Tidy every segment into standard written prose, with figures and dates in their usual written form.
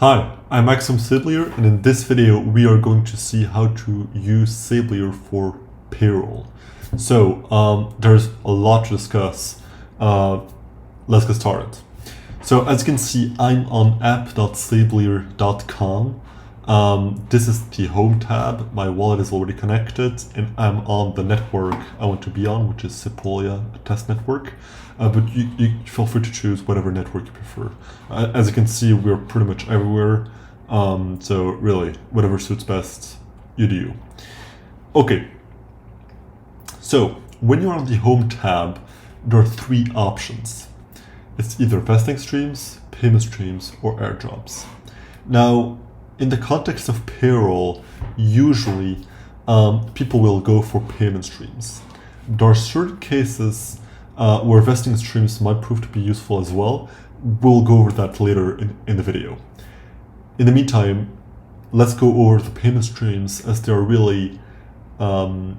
Hi, I'm Maxim Sablier, and in this video we are going to see how to use Sablier for payroll. So there's a lot to discuss. Let's get started. So as you can see, I'm on app.sablier.com. This is the home tab. My wallet is already connected, and I'm on the network I want to be on, which is Sablier test network. But you feel free to choose whatever network you prefer. As you can see, we're pretty much everywhere. So really, whatever suits best, you do. Okay. So when you're on the home tab, there are three options. It's either vesting streams, payment streams, or airdrops. Now, in the context of payroll, usually people will go for payment streams. There are certain cases where vesting streams might prove to be useful as well. We'll go over that later in the video. In the meantime, let's go over the payment streams, as they are really the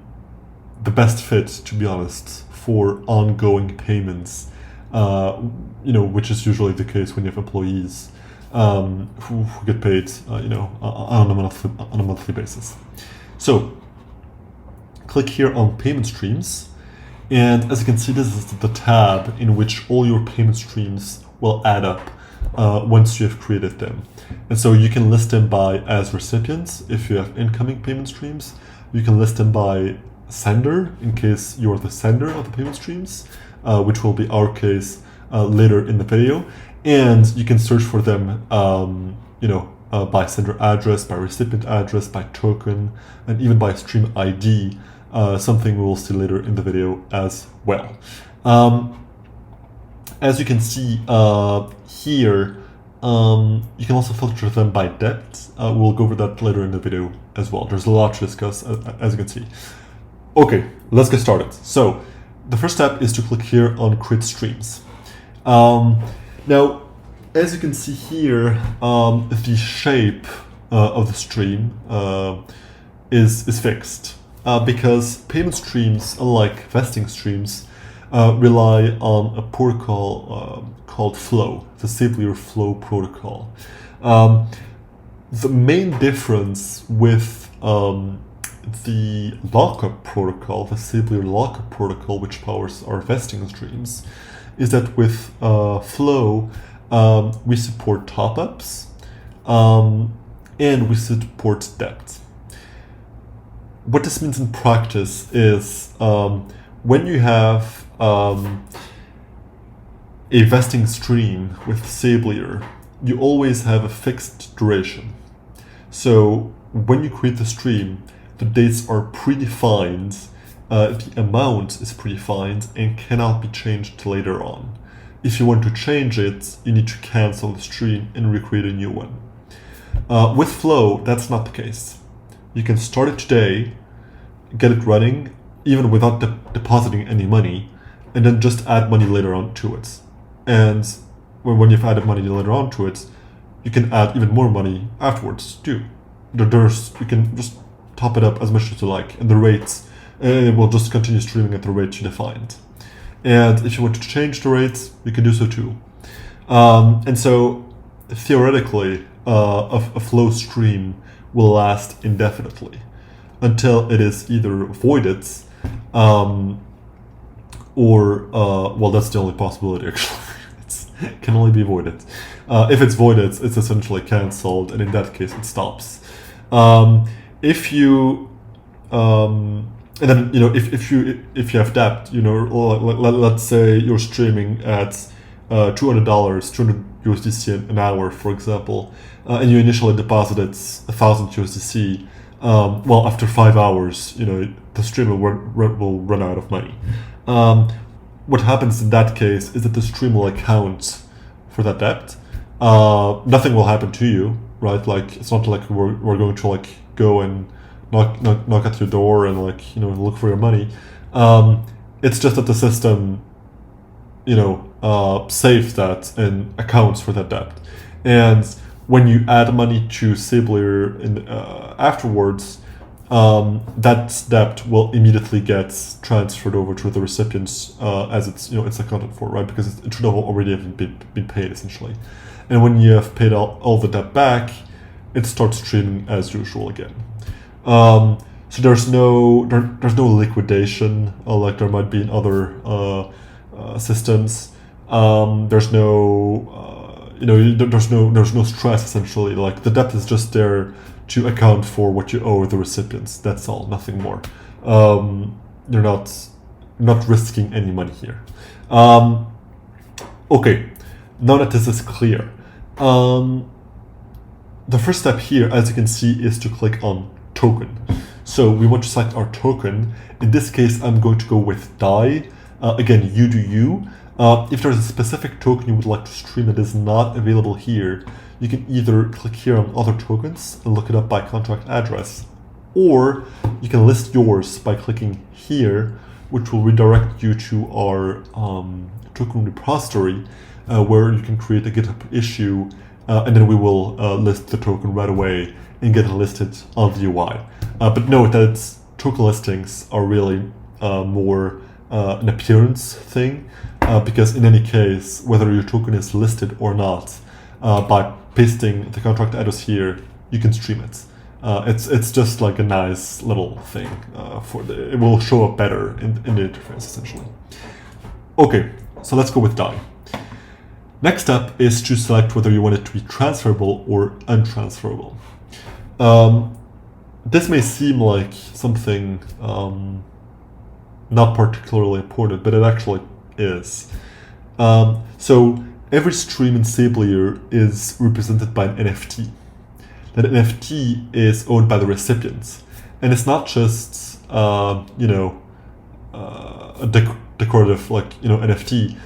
best fit, to be honest, for ongoing payments, which is usually the case when you have employees who get paid on a monthly basis. So click here on payment streams. And as you can see, this is the tab in which all your payment streams will add up once you have created them. And so you can list them by as recipients if you have incoming payment streams. You can list them by sender in case you're the sender of the payment streams, which will be our case later in the video. And you can search for them by sender address, by recipient address, by token, and even by stream ID. Something we will see later in the video as well. As you can see here, you can also filter them by debt. We'll go over that later in the video as well. There's a lot to discuss, as you can see. Okay, let's get started. So the first step is to click here on create streams. Now, as you can see here, the shape of the stream is fixed. Because payment streams, unlike vesting streams, rely on a protocol called Flow, the Sablier Flow protocol. The main difference with the lockup protocol, the Sablier lockup protocol, which powers our vesting streams, is that with Flow, we support top-ups and we support debt. What this means in practice is when you have a vesting stream with Sablier, you always have a fixed duration. So when you create the stream, the dates are predefined, the amount is predefined and cannot be changed later on. If you want to change it, you need to cancel the stream and recreate a new one. With Flow, that's not the case. You can start it today, get it running, even without depositing any money, and then just add money later on to it. And when you've added money later on to it, you can add even more money afterwards too. You can just top it up as much as you like, and the rates, it will just continue streaming at the rate you defined. And if you want to change the rates, you can do so too. And so theoretically, a Flow stream will last indefinitely until it is either voided or that's the only possibility actually. It can only be voided. If it's voided, it's essentially cancelled, and in that case it stops. If you if you have debt, let's say you're streaming at $200 USDC an hour, for example, and you initially deposited 1,000 USDC. After 5 hours, the stream will run out of money. What happens in that case is that the stream will account for that debt. Nothing will happen to you, right? Like, it's not like we're going to go and knock at your door and look for your money. It's just that the system, saves that and accounts for that debt. And when you add money to Sablier afterwards, that debt will immediately get transferred over to the recipients as it's accounted for, right? Because it should have already have been paid essentially. And when you have paid all the debt back, it starts streaming as usual again. So there's no liquidation like there might be in other systems. There's no there's no stress essentially. Like the debt is just there to account for what you owe the recipients. That's all, nothing more. You're not risking any money here. Okay, now that this is clear, the first step here, as you can see, is to click on token. So we want to select our token. In this case, I'm going to go with DAI. Again, you do you. If there's a specific token you would like to stream that is not available here, you can either click here on other tokens and look it up by contract address, or you can list yours by clicking here, which will redirect you to our token repository, where you can create a GitHub issue, and then we will list the token right away and get it listed on the UI. But note that token listings are really more an appearance thing, because in any case, whether your token is listed or not, by pasting the contract address here, you can stream it. It's just like a nice little thing it will show up better in the interface essentially. Okay, so let's go with DAI. Next step is to select whether you want it to be transferable or untransferable. This may seem like something not particularly important, but it actually is. So every stream in Sablier is represented by an NFT. That NFT is owned by the recipients, and it's not just a decorative NFT.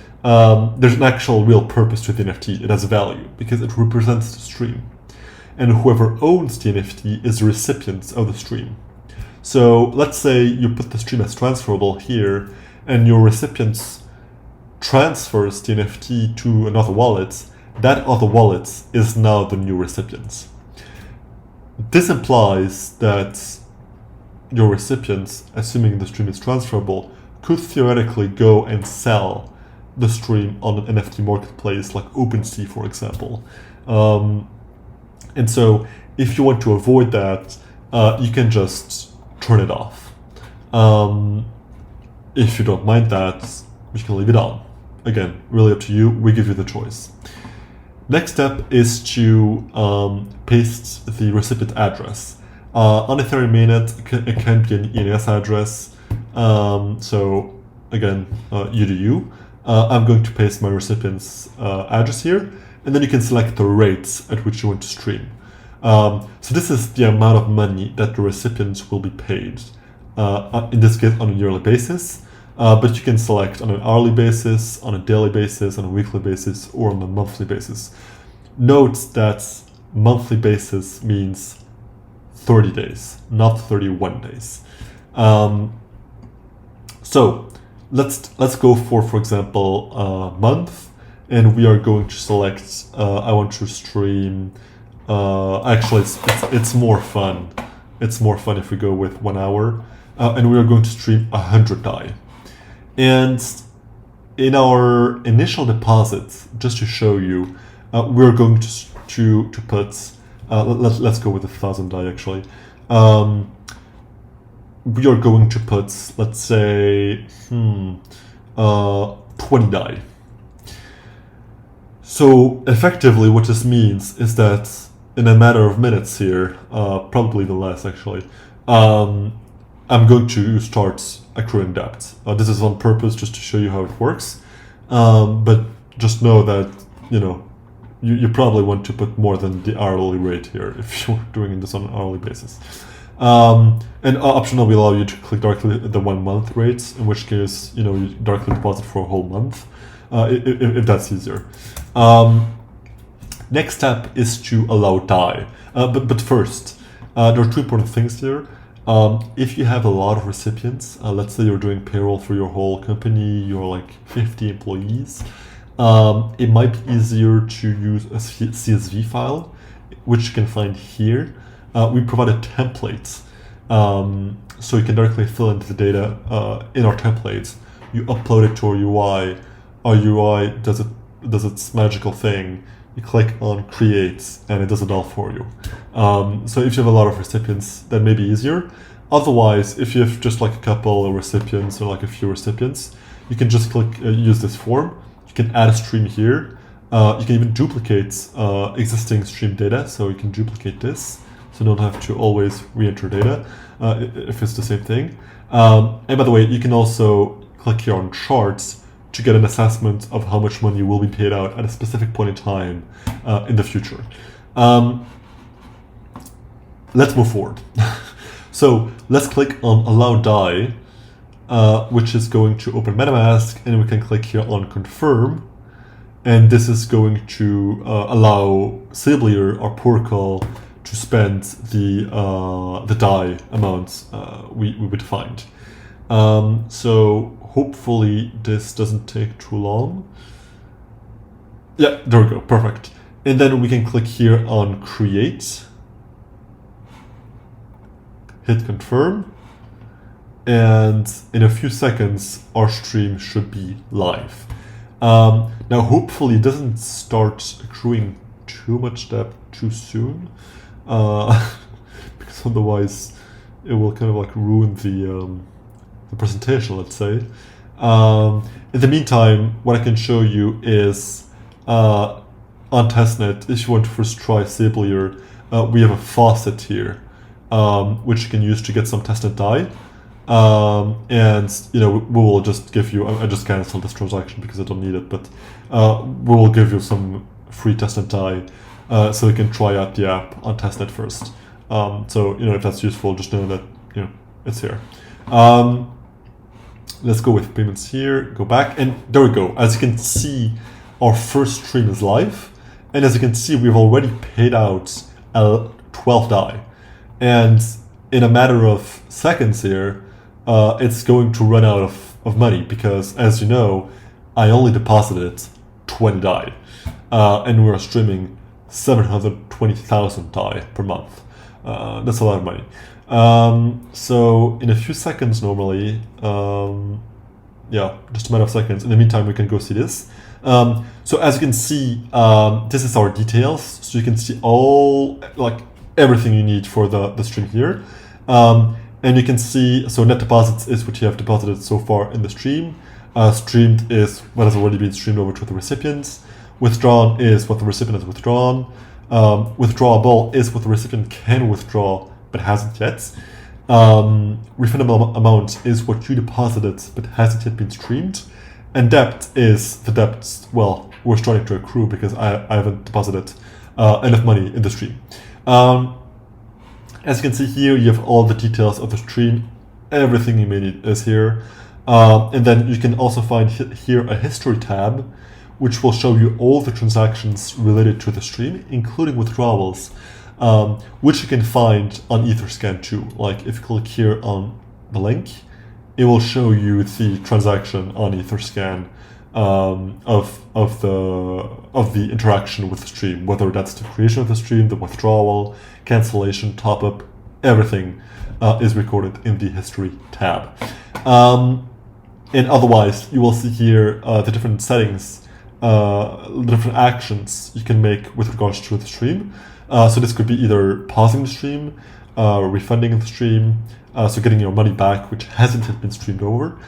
There's an actual real purpose to the NFT. It has value because it represents the stream, and whoever owns the NFT is the recipients of the stream. So let's say you put the stream as transferable here, and your recipients transfers the NFT to another wallet. That other wallet is now the new recipients. This implies that your recipients, assuming the stream is transferable, could theoretically go and sell the stream on an NFT marketplace like OpenSea, for example. And so if you want to avoid that, you can just turn it off. If you don't mind that, you can leave it on. Again, really up to you. We give you the choice. Next step is to paste the recipient address. On Ethereum mainnet, it can be an ENS address. So again, you do you. I'm going to paste my recipient's address here, and then you can select the rates at which you want to stream. So this is the amount of money that the recipients will be paid, in this case on a yearly basis, but you can select on an hourly basis, on a daily basis, on a weekly basis, or on a monthly basis. Note that monthly basis means 30 days, not 31 days. So let's go for example, month, and we are going to select, I want to stream, actually it's more fun. It's more fun if we go with 1 hour, and we are going to stream 100 DAI. And in our initial deposit, just to show you, we're going to put, let's go with 1,000 DAI actually. We are going to put, let's say, 20 DAI. So effectively what this means is that in a matter of minutes here, probably even less actually, I'm going to start accruing debt. This is on purpose just to show you how it works. But just know that, you probably want to put more than the hourly rate here if you're doing this on an hourly basis. And optional will allow you to click directly the 1 month rates, in which case, you directly deposit for a whole month, if that's easier. Next step is to allow DAI. But first, there are 2 important things here. If you have a lot of recipients, let's say you're doing payroll for your whole company, you're like 50 employees, it might be easier to use a CSV file, which you can find here. We provide a template, so you can directly fill in the data in our templates. You upload it to our UI. Our UI does its magical thing. you click on create, and it does it all for you. So if you have a lot of recipients, that may be easier. Otherwise, if you have just like a couple of recipients or like a few recipients, you can just click use this form. You can add a stream here. You can even duplicate existing stream data, so you can duplicate this, so you don't have to always re-enter data if it's the same thing. And by the way, you can also click here on charts to get an assessment of how much money will be paid out at a specific point in time in the future. Let's move forward. So let's click on Allow DAI, which is going to open MetaMask, and we can click here on Confirm. And this is going to allow Sablier, our protocol, to spend the DAI amounts we defined. So hopefully this doesn't take too long. Yeah, there we go, perfect. And then we can click here on Create, hit Confirm, and in a few seconds our stream should be live. Now hopefully it doesn't start accruing too much debt too soon, because otherwise it will kind of like ruin the presentation, let's say. In the meantime, what I can show you is on testnet, if you want to first try Sablier, we have a faucet here, which you can use to get some testnet DAI. And we will just give you, I just canceled this transaction because I don't need it, but we will give you some free testnet DAI so you can try out the app on testnet first. So if that's useful, just know that it's here. Let's go with payments here, go back, and there we go. As you can see, our first stream is live, and as you can see, we've already paid out 12 DAI, and in a matter of seconds here, it's going to run out of money because, as you know, I only deposited 20 DAI, and we're streaming 720,000 DAI per month. That's a lot of money. So in a few seconds normally, just a matter of seconds. In the meantime, we can go see this. So as you can see, this is our details. So you can see all, everything you need for the stream here. And you can see, so net deposits is what you have deposited so far in the stream. Streamed is what has already been streamed over to the recipients. Withdrawn is what the recipient has withdrawn. Withdrawable is what the recipient can withdraw but hasn't yet. Refundable amount is what you deposited but hasn't yet been streamed. And debt is the debt, well, we're starting to accrue because I haven't deposited enough money in the stream. As you can see here, you have all the details of the stream. Everything you may need is here. And then you can also find here a history tab, which will show you all the transactions related to the stream, including withdrawals, which you can find on Etherscan too. Like if you click here on the link, it will show you the transaction on Etherscan of the interaction with the stream, whether that's the creation of the stream, the withdrawal, cancellation, top up, everything is recorded in the history tab. And otherwise, you will see here the different settings, the different actions you can make with regards to the stream. So this could be either pausing the stream, refunding the stream, so getting your money back, which hasn't yet been streamed over,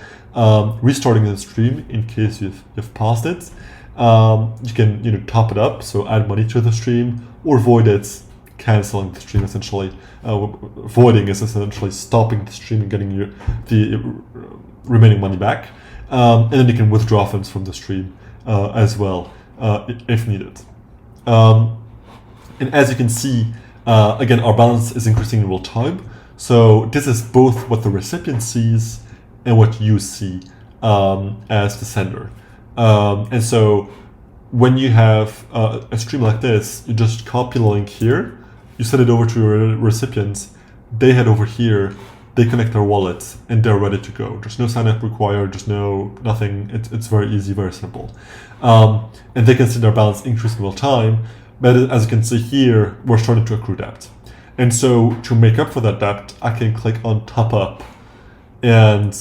restarting the stream in case you've paused it. You can top it up, so add money to the stream, or void it, canceling the stream essentially. Voiding is essentially stopping the stream and getting you the remaining money back. And then you can withdraw funds from the stream as well if needed. And as you can see, again, our balance is increasing in real time. So this is both what the recipient sees and what you see as the sender. And so when you have a stream like this, you just copy the link here, you send it over to your recipients, they head over here, they connect their wallet, and they're ready to go. There's no sign up required, there's nothing, it's very easy, very simple. And they can see their balance increase in real time, but as you can see here, we're starting to accrue debt. And so to make up for that debt, I can click on top up and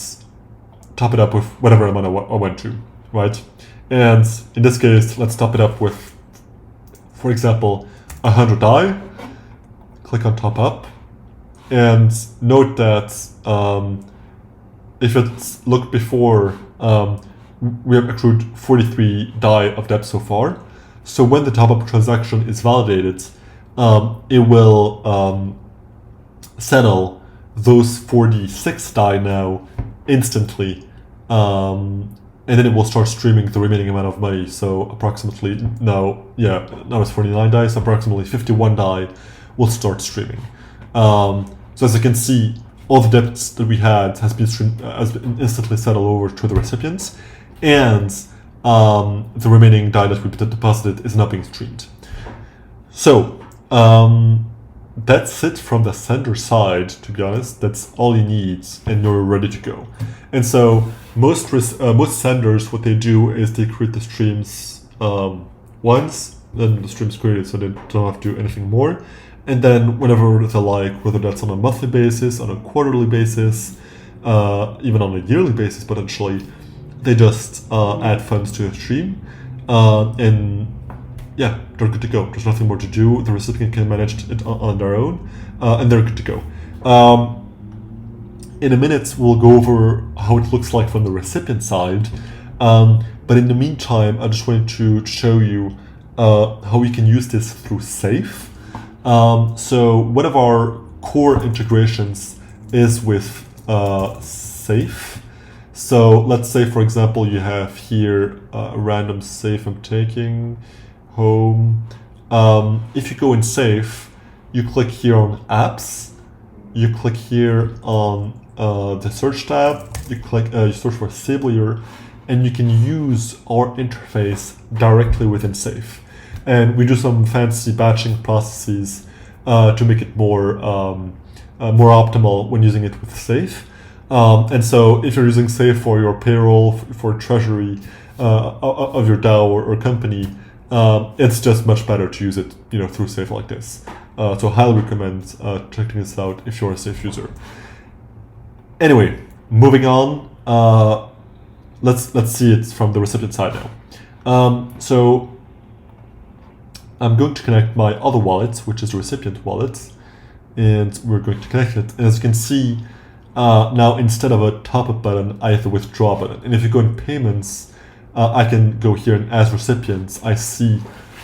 top it up with whatever amount I went to, right? And in this case, let's top it up with for example, 100 DAI, click on top up, and note that if it's looked before, we have accrued 43 DAI of debt so far. So when the top up transaction is validated, it will settle those 46 DAI now instantly, and then it will start streaming the remaining amount of money. So approximately now it's 49 DAI, so approximately 51 DAI will start streaming. So as you can see, all the debts that we had has been instantly settled over to the recipients, and the remaining DAI that we deposited is now being streamed. So that's it from the sender side, to be honest. That's all you need, and you're ready to go. And so most senders, what they do is they create the streams once, then the stream's created, so they don't have to do anything more. And then whenever they like, whether that's on a monthly basis, on a quarterly basis, even on a yearly basis potentially, they just add funds to a stream, and yeah, they're good to go. There's nothing more to do. The recipient can manage it on their own, and they're good to go. In a minute, we'll go over how it looks like from the recipient side. But in the meantime, I just wanted to show you how we can use this through Safe. So one of our core integrations is with Safe. So let's say, for example, you have here a random Safe I'm taking, home. If you go in Safe, you click here on Apps, you click here on the search tab, you search for Sablier, and you can use our interface directly within Safe. And we do some fancy batching processes to make it more optimal when using it with Safe. And so if you're using Safe for your payroll, for treasury of your DAO or company, it's just much better to use it, through Safe like this. So I highly recommend checking this out if you're a Safe user. Anyway, moving on. Let's see it from the recipient side now. So I'm going to connect my other wallet, which is the recipient wallet, and we're going to connect it. And as you can see, now instead of a top-up button, I have a withdraw button. And if you go in payments, I can go here, and as recipients, I see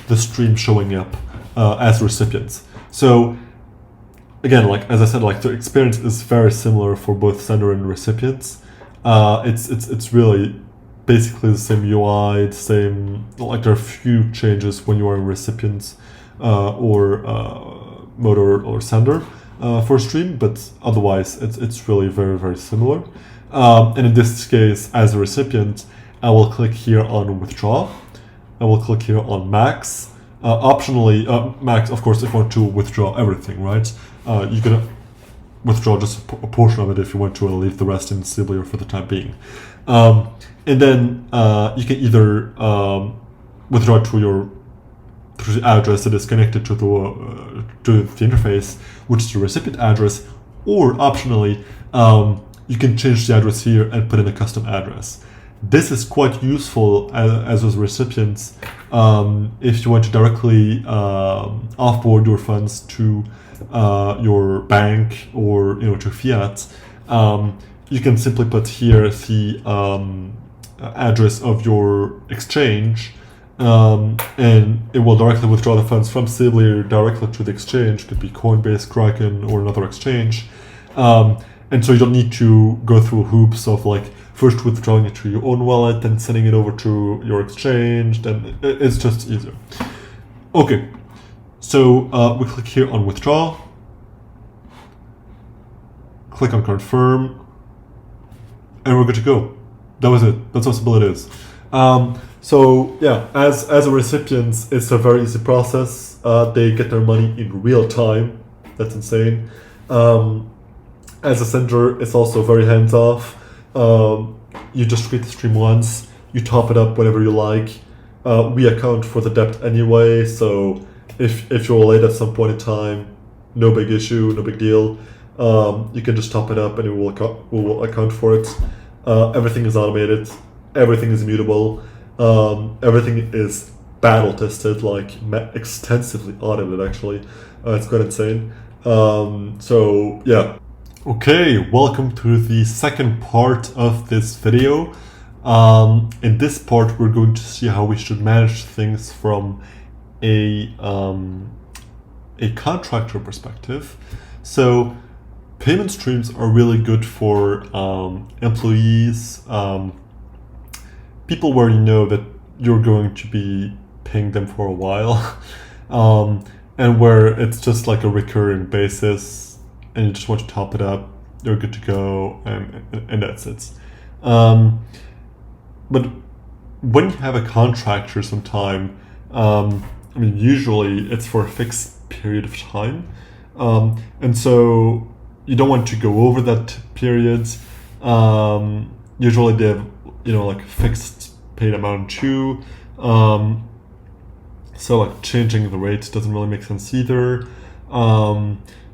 the stream showing up as recipients. So again, as I said, the experience is very similar for both sender and recipients. It's really basically the same UI, there are a few changes when you are a recipient or mode or sender for stream, but otherwise it's really very, very similar. And in this case, as a recipient, I will click here on withdraw. I will click here on max. Optionally, max, of course, if you want to withdraw everything, right? You can withdraw just a portion of it if you want to, and leave the rest in Sablier for the time being. And then you can either withdraw through the address that is connected to the interface, which is the recipient address, or optionally, you can change the address here and put in a custom address. This is quite useful as a recipient if you want to directly offboard your funds to your bank or to fiat. You can simply put here the address of your exchange, and it will directly withdraw the funds from Sablier directly to the exchange. It could be Coinbase, Kraken, or another exchange. And so you don't need to go through hoops of first withdrawing it to your own wallet, then sending it over to your exchange. Then it's just easier. Okay, so we click here on withdraw, click on confirm, and we're good to go. That was it. That's how simple it is. So yeah, as a recipient, it's a very easy process. They get their money in real time. That's insane. As a sender, it's also very hands-off. You just create the stream once, you top it up whenever you like. We account for the debt anyway, so if you're late at some point in time, no big issue, no big deal. You can just top it up and we will account for it. Everything is automated, everything is immutable, everything is battle tested, like extensively audited actually. It's quite insane. So yeah. Okay, welcome to the second part of this video. In this part, we're going to see how we should manage things from a contractor perspective. So payment streams are really good for employees, people where you know that you're going to be paying them for a while, and where it's just like a recurring basis and you just want to top it up, you're good to go, and that's it. But when you have a contractor sometime, usually it's for a fixed period of time. And so you don't want to go over that period. Usually they have, like a fixed paid amount too. So like changing the rate doesn't really make sense either.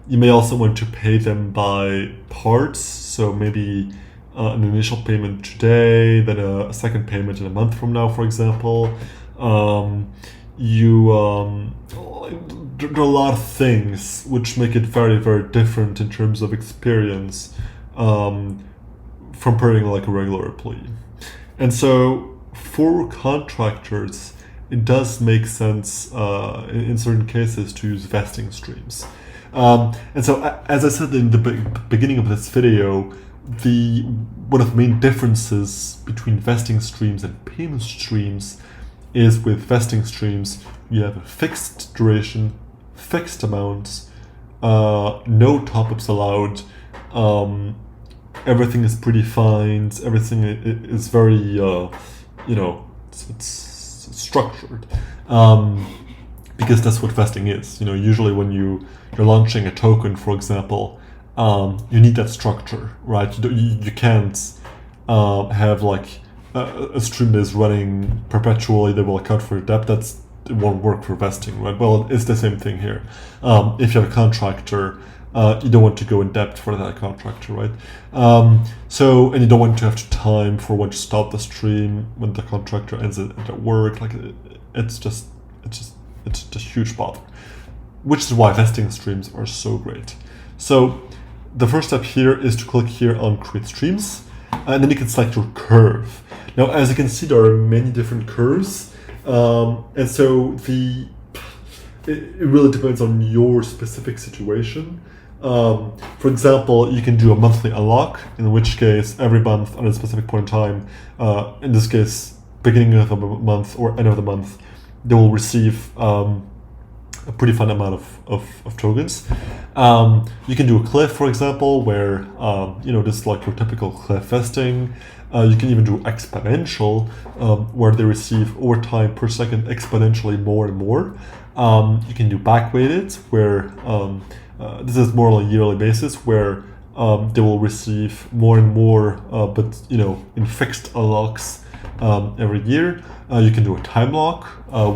You may also want to pay them by parts. So maybe an initial payment today, then a second payment in a month from now, for example. There are a lot of things which make it very, very different in terms of experience from paying like a regular employee. And so for contractors, it does make sense in certain cases to use vesting streams. And so, as I said in the beginning of this video, one of the main differences between vesting streams and payment streams is with vesting streams, you have a fixed duration, fixed amounts, no top-ups allowed, everything is predefined, everything is very, it's structured. Because that's what vesting is. Usually when you're launching a token, for example, you need that structure, right? You can't have like a stream that is running perpetually that will account for your debt. It won't work for vesting, right? Well, it's the same thing here. If you have a contractor, you don't want to go in debt for that contractor, right? And you don't want to have to time for when to stop the stream when the contractor ends at work. Like it's just a huge bother, which is why vesting streams are so great. So the first step here is to click here on create streams, and then you can select your curve. Now, as you can see, there are many different curves, and so it really depends on your specific situation. For example, you can do a monthly unlock, in which case every month at a specific point in time, in this case, beginning of the month or end of the month, they will receive a pretty fun amount of tokens. You can do a cliff, for example, where this is like your typical cliff vesting. You can even do exponential, where they receive over time per second exponentially more and more. You can do backweighted, where this is more on a yearly basis, where they will receive more and more, but in fixed unlocks every year. You can do a time lock,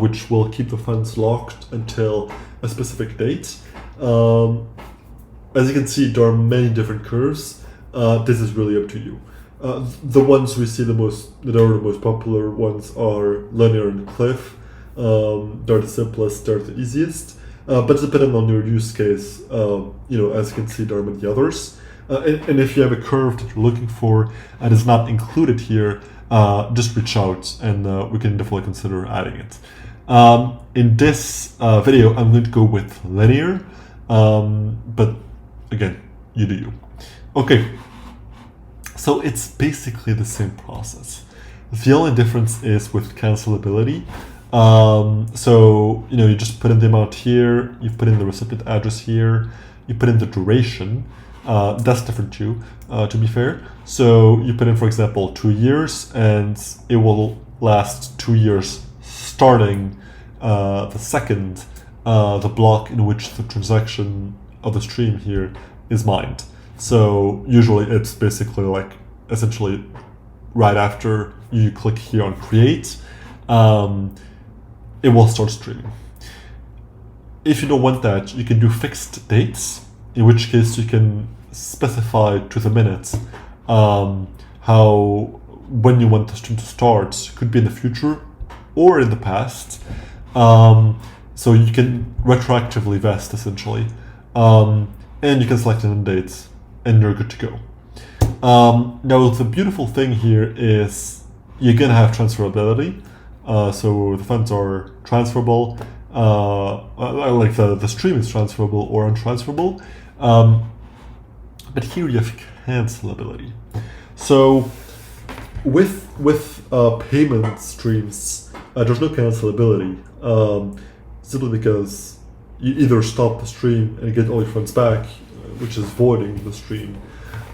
which will keep the funds locked until a specific date. As you can see, there are many different curves. This is really up to you. The ones we see that are the most popular ones are linear and cliff. They're the simplest, they're the easiest. But depending on your use case, as you can see, there are many others. And if you have a curve that you're looking for and is not included here, just reach out and we can definitely consider adding it. In this video, I'm going to go with linear, but again, you do you. Okay, so it's basically the same process. The only difference is with cancelability. So you just put in the amount here, you put in the recipient address here, you put in the duration. That's different too, to be fair. So you put in, for example, 2 years, and it will last 2 years starting the second the block in which the transaction of the stream here is mined. So usually it's basically like essentially right after you click here on create, it will start streaming. If you don't want that, you can do fixed dates, in which case you can specify to the minute when you want the stream to start. Could be in the future or in the past. So you can retroactively vest essentially. And you can select an end date and you're good to go. Now the beautiful thing here is you're gonna have transferability. So the funds are transferable, like the stream is transferable or untransferable. But here you have cancelability. So with payment streams, there's no cancelability, simply because you either stop the stream and get all your funds back, which is voiding the stream,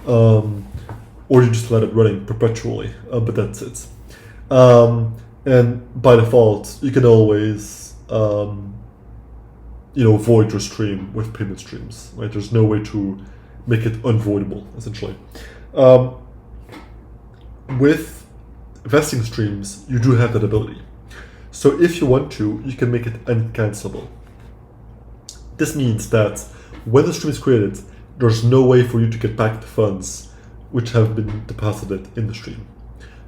or you just let it running perpetually, but that's it. And by default, you can always void your stream with payment streams, right? There's no way to make it unvoidable, essentially. With vesting streams, you do have that ability. So if you want to, you can make it uncancelable. This means that when the stream is created, there's no way for you to get back the funds which have been deposited in the stream.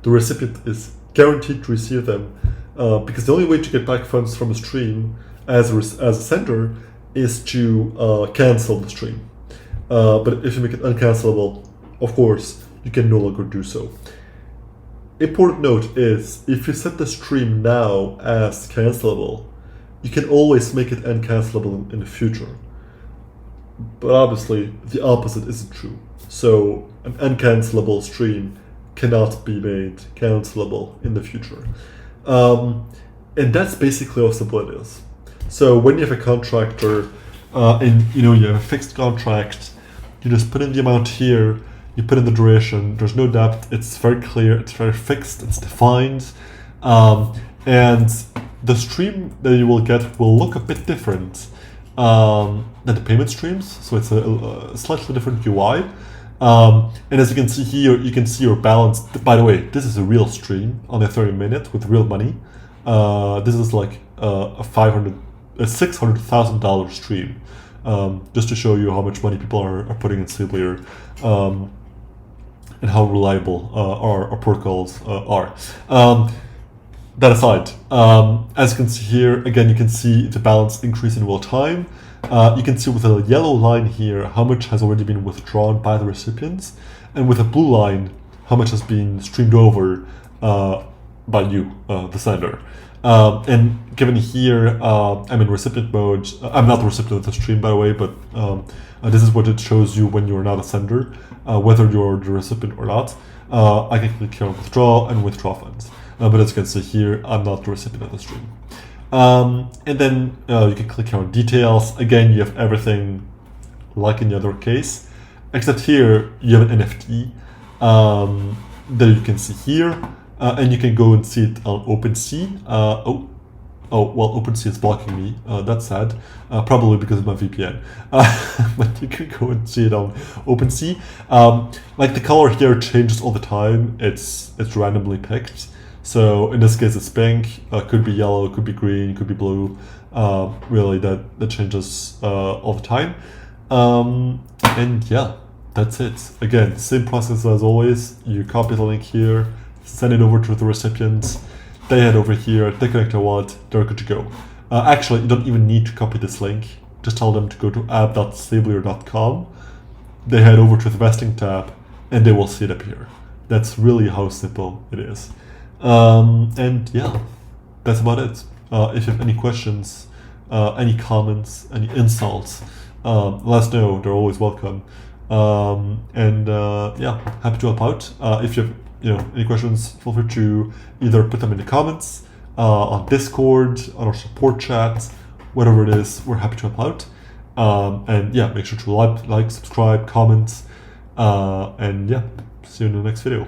The recipient is guaranteed to receive them, because the only way to get back funds from a stream as a sender is to cancel the stream. But if you make it uncancelable, of course, you can no longer do so. Important note is, if you set the stream now as cancelable, you can always make it uncancelable in the future. But obviously, the opposite isn't true. So an uncancelable stream cannot be made cancelable in the future. And that's basically how simple it is. So when you have a contractor and you have a fixed contract, you just put in the amount here, you put in the duration, there's no depth, it's very clear, it's very fixed, it's defined, and the stream that you will get will look a bit different than the payment streams, so it's a slightly different UI. And as you can see here, you can see your balance. By the way, this is a real stream on Ethereum mainnet with real money. This is like a $600,000 stream, just to show you how much money people are putting in Sablier, and how reliable our protocols are. That aside, as you can see here, again, you can see the balance increase in real time. You can see with a yellow line here how much has already been withdrawn by the recipients, and with a blue line how much has been streamed over by you, the sender. And given here, I'm in recipient mode. I'm not the recipient of the stream, by the way, but this is what it shows you when you're not a sender, whether you're the recipient or not. I can click here on withdraw and withdraw funds. But as you can see here, I'm not the recipient of the stream. And then you can click here on details. Again, you have everything like in the other case, except here you have an NFT that you can see here, and you can go and see it on OpenSea. Well, OpenSea is blocking me. That's sad, probably because of my VPN. But you can go and see it on OpenSea. Like the color here changes all the time. It's randomly picked. So in this case, it's pink. Could be yellow. Could be green. Could be blue. Really, that changes all the time. And yeah, that's it. Again, same process as always. You copy the link here, send it over to the recipients. They head over here, they connect their wallet, they're good to go. Actually, you don't even need to copy this link. Just tell them to go to app.sablier.com. They head over to the vesting tab, and they will see it appear. That's really how simple it is. And yeah, that's about it. If you have any questions, any comments, any insults, let us know. They're always welcome. And yeah, happy to help out. If you have any questions, feel free to either put them in the comments, on Discord, on our support chat, whatever it is, we're happy to help out. And yeah, make sure to like, subscribe, comment, and yeah, see you in the next video.